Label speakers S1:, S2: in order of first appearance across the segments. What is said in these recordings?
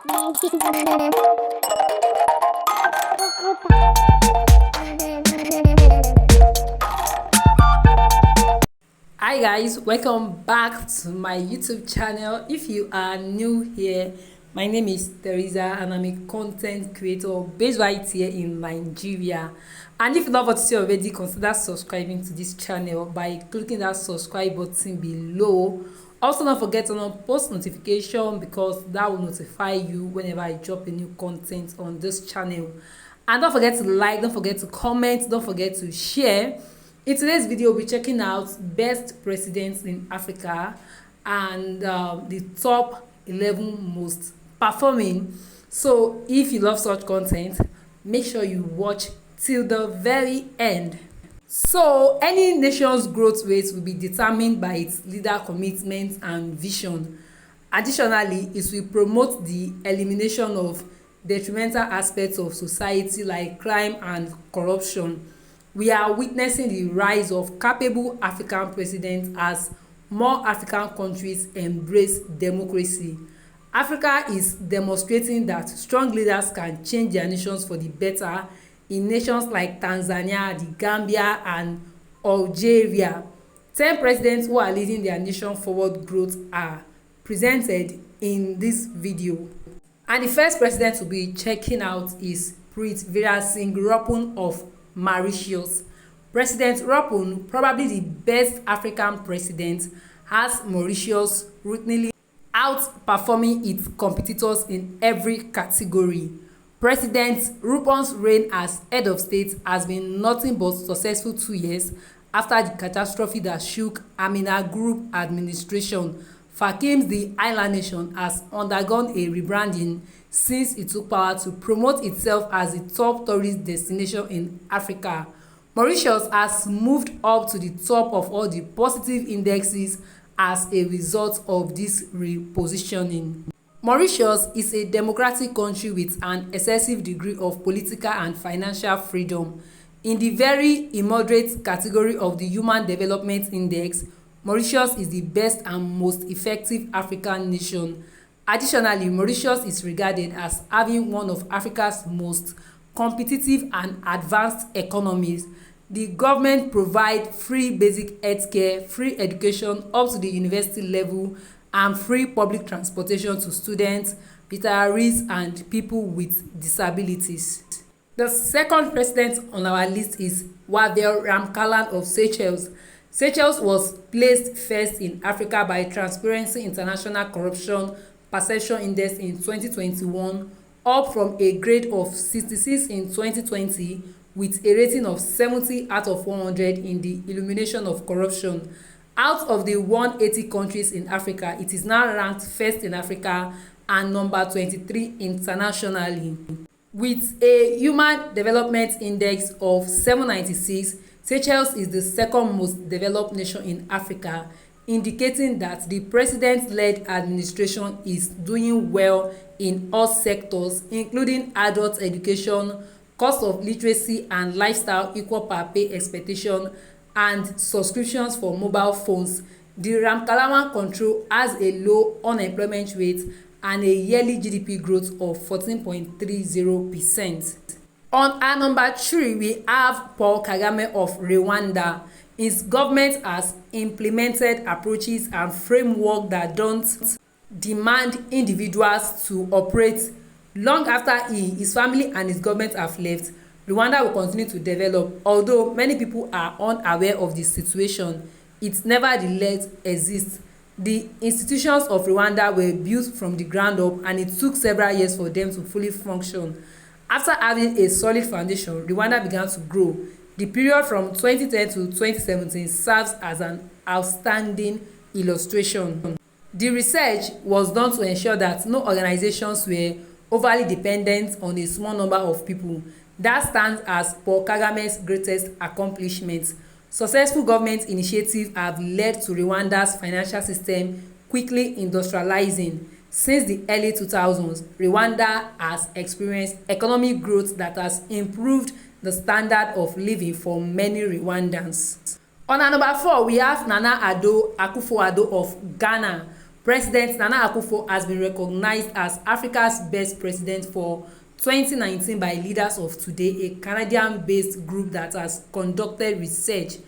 S1: Hi guys, welcome back to my YouTube channel. If you are new here, my name is Teresa and I'm a content creator based right here in Nigeria. And if you love what you see already, consider subscribing to this channel by clicking that subscribe button below. Also, don't forget to turn on post notification because that will notify you whenever I drop a new content on this channel. And don't forget to like, don't forget to comment, don't forget to share. In today's video, we'll be checking out best presidents in Africa and the top 11 most performing. So if you love such content, make sure you watch till the very end. So any nation's growth rate will be determined by its leader commitment and vision. Additionally, it will promote the elimination of detrimental aspects of society like crime and corruption. We are witnessing the rise of capable African presidents as more African countries embrace democracy. Africa is demonstrating that strong leaders can change their nations for the better in nations like Tanzania, the Gambia, and Algeria. 10 presidents who are leading their nation forward growth are presented in this video. And the first president to be checking out is Prowess of Mauritius. President Rapun, probably the best African president, has Mauritius routinely outperforming its competitors in every category. President Rupon's reign as head of state has been nothing but successful 2 years after the catastrophe that shook Amina Group administration. Fakim's the island nation has undergone a rebranding since it took power to promote itself as the top tourist destination in Africa. Mauritius has moved up to the top of all the positive indexes as a result of this repositioning. Mauritius is a democratic country with an excessive degree of political and financial freedom. In the very immoderate category of the Human Development Index, Mauritius is the best and most effective African nation. Additionally, Mauritius is regarded as having one of Africa's most competitive and advanced economies. The government provides free basic healthcare, free education up to the university level, and free public transportation to students, retirees, and people with disabilities. The second president on our list is Unveil of Seychelles. Seychelles was placed first in Africa by Transparency International Corruption Perception Index in 2021, up from a grade of 66 in 2020 with a rating of 70 out of 100 in the Illumination of Corruption. Out of the 180 countries in Africa, it is now ranked first in Africa and number 23 internationally. With a Human Development Index of 796, Seychelles is the second most developed nation in Africa, indicating that the president-led administration is doing well in all sectors, including adult education, cost of literacy and lifestyle equal per pay expectation, and subscriptions for mobile phones. The Ramkalawan control has a low unemployment rate and a yearly GDP growth of 14.30%. On our number 3, we have Paul Kagame of Rwanda. His government has implemented approaches and framework that don't demand individuals to operate. Long after his family and his government have left, Rwanda will continue to develop. Although many people are unaware of the situation, it nevertheless exists. The institutions of Rwanda were built from the ground up and it took several years for them to fully function. After having a solid foundation, Rwanda began to grow. The period from 2010 to 2017 serves as an outstanding illustration. The research was done to ensure that no organizations were overly dependent on a small number of people. That stands as Paul Kagame's greatest accomplishment. Successful government initiatives have led to Rwanda's financial system quickly industrializing. Since the early 2000s, Rwanda has experienced economic growth that has improved the standard of living for many Rwandans. On our number 4, we have Nana Addo Akufo-Addo of Ghana. President Nana Akufo has been recognized as Africa's best president for 2019 by Leaders of Today, a Canadian-based group that has conducted research.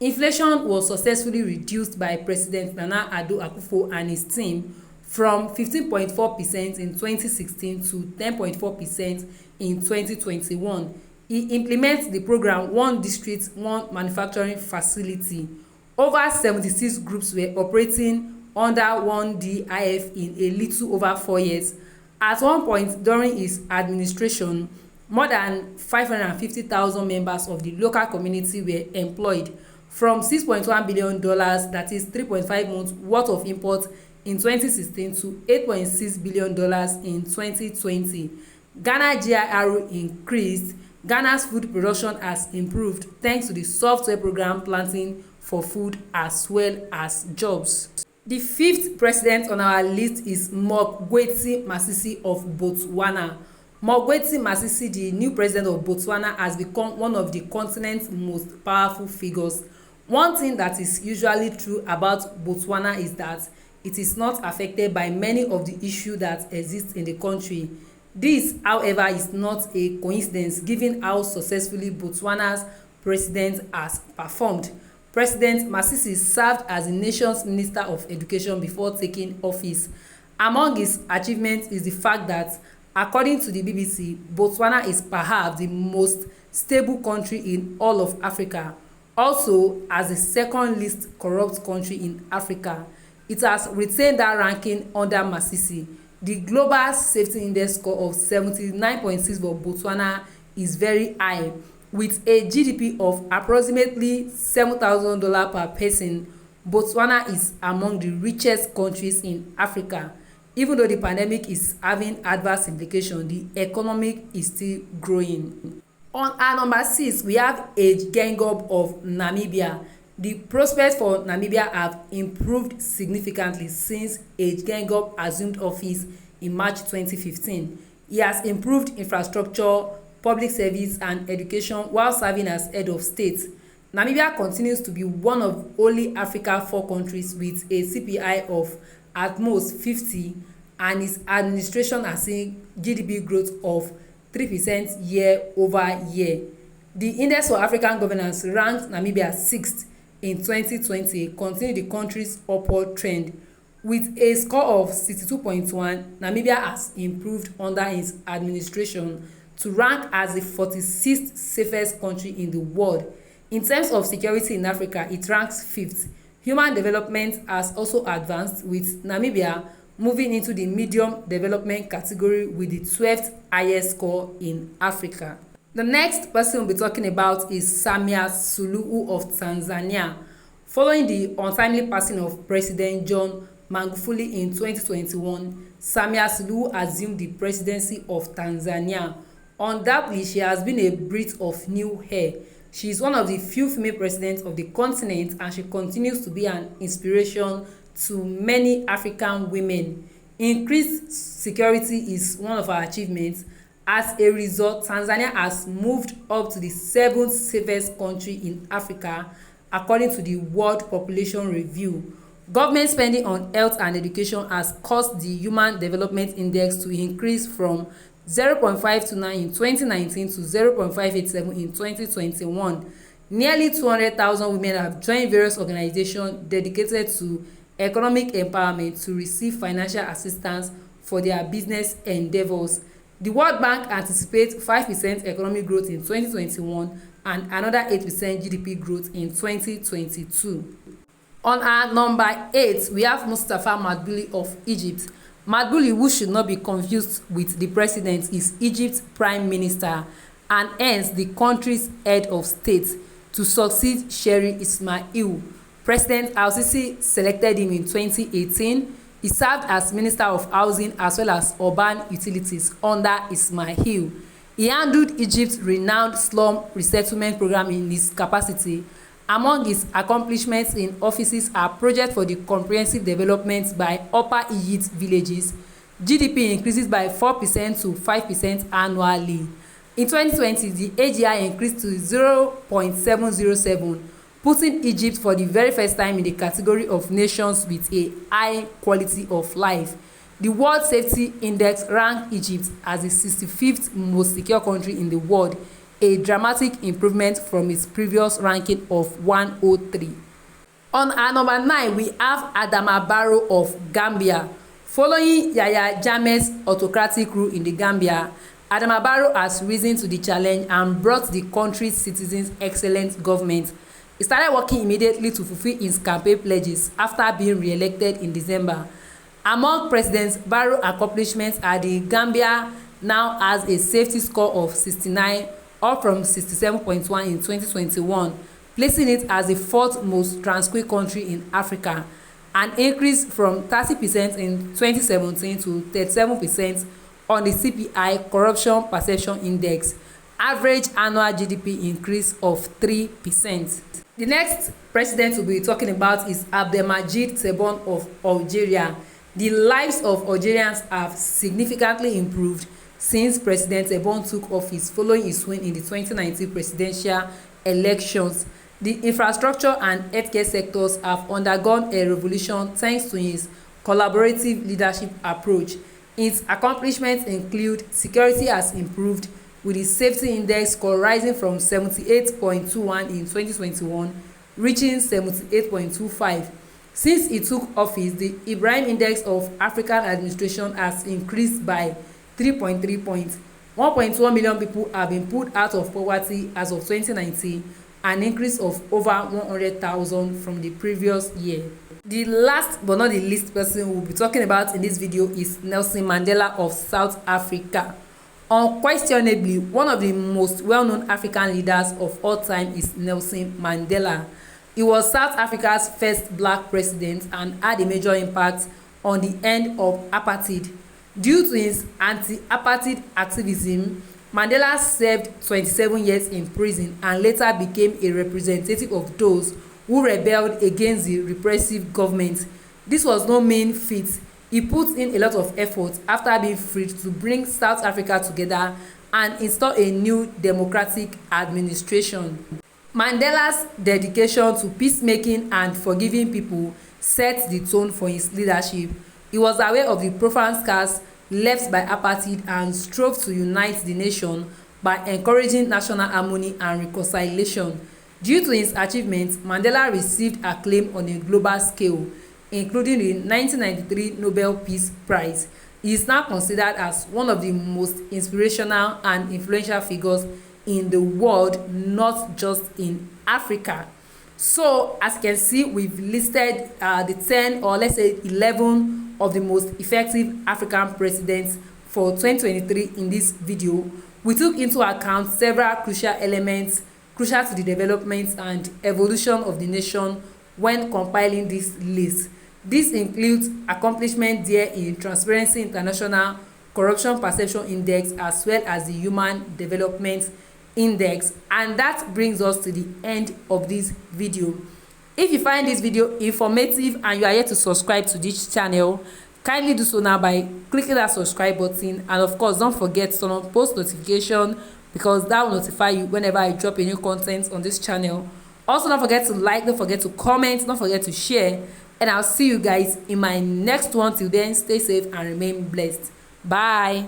S1: Inflation was successfully reduced by President Nana Addo Akufo and his team from 15.4% in 2016 to 10.4% in 2021. He implements the program One District, One Manufacturing Facility. Over 76 groups were operating under one DIF in a little over 4 years. At one point during his administration, more than 550,000 members of the local community were employed. From $6.1 billion, that is 3.5 months worth of imports in 2016, to $8.6 billion in 2020. Ghana GIR increased. Ghana's food production has improved thanks to the software program Planting for Food as well as jobs. The fifth president on our list is Mokgweetsi Masisi of Botswana. Mokgweetsi Masisi, the new president of Botswana, has become one of the continent's most powerful figures. One thing that is usually true about Botswana is that it is not affected by many of the issues that exist in the country. This, however, is not a coincidence given how successfully Botswana's president has performed. President Masisi served as the nation's Minister of Education before taking office. Among his achievements is the fact that, according to the BBC, Botswana is perhaps the most stable country in all of Africa. Also, as the second least corrupt country in Africa, it has retained that ranking under Masisi. The Global Safety Index score of 79.6 for Botswana is very high. With a GDP of approximately $7,000 per person, Botswana is among the richest countries in Africa. Even though the pandemic is having adverse implications, the economy is still growing. On our number 6, we have Gengub of Namibia. The prospects for Namibia have improved significantly since Gengub assumed office in March 2015. He has improved infrastructure, public service and education while serving as head of state. Namibia continues to be one of only Africa 4 countries with a CPI of at most 50, and its administration has seen GDP growth of 3% year over year. The Index for African Governance ranked Namibia 6th in 2020, continuing the country's upward trend. With a score of 62.1, Namibia has improved under its administration to rank as the 46th safest country in the world. In terms of security in Africa, it ranks 5th. Human development has also advanced, with Namibia moving into the medium development category with the 12th highest score in Africa. The next person we'll be talking about is Samia Suluhu of Tanzania. Following the untimely passing of President John Magufuli in 2021, Samia Suluhu assumed the presidency of Tanzania. Undoubtedly, she has been a breath of new air. She is one of the few female presidents of the continent, and she continues to be an inspiration to many African women. Increased security is one of her achievements. As a result, Tanzania has moved up to the 7th safest country in Africa, according to the World Population Review. Government spending on health and education has caused the Human Development Index to increase from 0.529 in 2019 to 0.587 in 2021. Nearly 200,000 women have joined various organizations dedicated to economic empowerment to receive financial assistance for their business endeavors. The World Bank anticipates 5% economic growth in 2021 and another 8% GDP growth in 2022. On our number 8, we have Mustafa Madbuli of Egypt. Madbuli, who should not be confused with the president, is Egypt's prime minister and hence the country's head of state to succeed Sheri Ismail. President Al-Sisi selected him in 2018. He served as Minister of Housing as well as Urban Utilities under Ismail. He handled Egypt's renowned slum resettlement program in his capacity. Among his accomplishments in offices are projects for the comprehensive development by Upper Egypt villages. GDP increases by 4% to 5% annually. In 2020, the AGI increased to 0.707, putting Egypt for the very first time in the category of nations with a high quality of life. The World Safety Index ranked Egypt as the 65th most secure country in the world, a dramatic improvement from its previous ranking of 103. On our number 9, we have Adama Barrow of Gambia. Following Yahya Jammeh's autocratic rule in the Gambia, Adama Barrow has risen to the challenge and brought the country's citizens excellent government. He started working immediately to fulfill his campaign pledges after being re-elected in December. Among President Barrow's accomplishments are the Gambia now has a safety score of 69, up from 67.1 in 2021, placing it as the fourth most tranquil country in Africa, an increase from 30% in 2017 to 37% on the CPI Corruption Perception Index, average annual GDP increase of 3%. The next president we'll be talking about is Abdelmadjid Tebboune of Algeria. The lives of Algerians have significantly improved since President Tebboune took office following his win in the 2019 presidential elections. The infrastructure and healthcare sectors have undergone a revolution thanks to his collaborative leadership approach. Its accomplishments include security has improved, with the safety index score rising from 78.21 in 2021, reaching 78.25. Since he took office, the Ibrahim Index of African Administration has increased by 3.3 points. 1.1 million people have been put out of poverty as of 2019, an increase of over 100,000 from the previous year. The last but not the least person we'll be talking about in this video is Nelson Mandela of South Africa. Unquestionably, one of the most well-known African leaders of all time is Nelson Mandela. He was South Africa's first black president and had a major impact on the end of apartheid. Due to his anti-apartheid activism, Mandela served 27 years in prison and later became a representative of those who rebelled against the repressive government. This was no mean feat. He put in a lot of effort after being freed to bring South Africa together and install a new democratic administration. Mandela's dedication to peacemaking and forgiving people set the tone for his leadership. He was aware of the profound scars left by apartheid and strove to unite the nation by encouraging national harmony and reconciliation. Due to his achievements, Mandela received acclaim on a global scale, including the 1993 Nobel Peace Prize. He is now considered as one of the most inspirational and influential figures in the world, not just in Africa. So, as you can see, we've listed the 10 or let's say 11 of the most effective African presidents for 2023 in this video. We took into account several crucial elements crucial to the development and evolution of the nation when compiling this list. This includes accomplishments there in Transparency International Corruption Perception Index as well as the Human Development Index. And that brings us to the end of this video. If you find this video informative and you are yet to subscribe to this channel, kindly do so now by clicking that subscribe button, and of course don't forget to turn on post notification because that will notify you whenever I drop a new content on this channel. Also, don't forget to like, don't forget to comment, don't forget to share, and I'll see you guys in my next one. Till then, stay safe and remain blessed. Bye.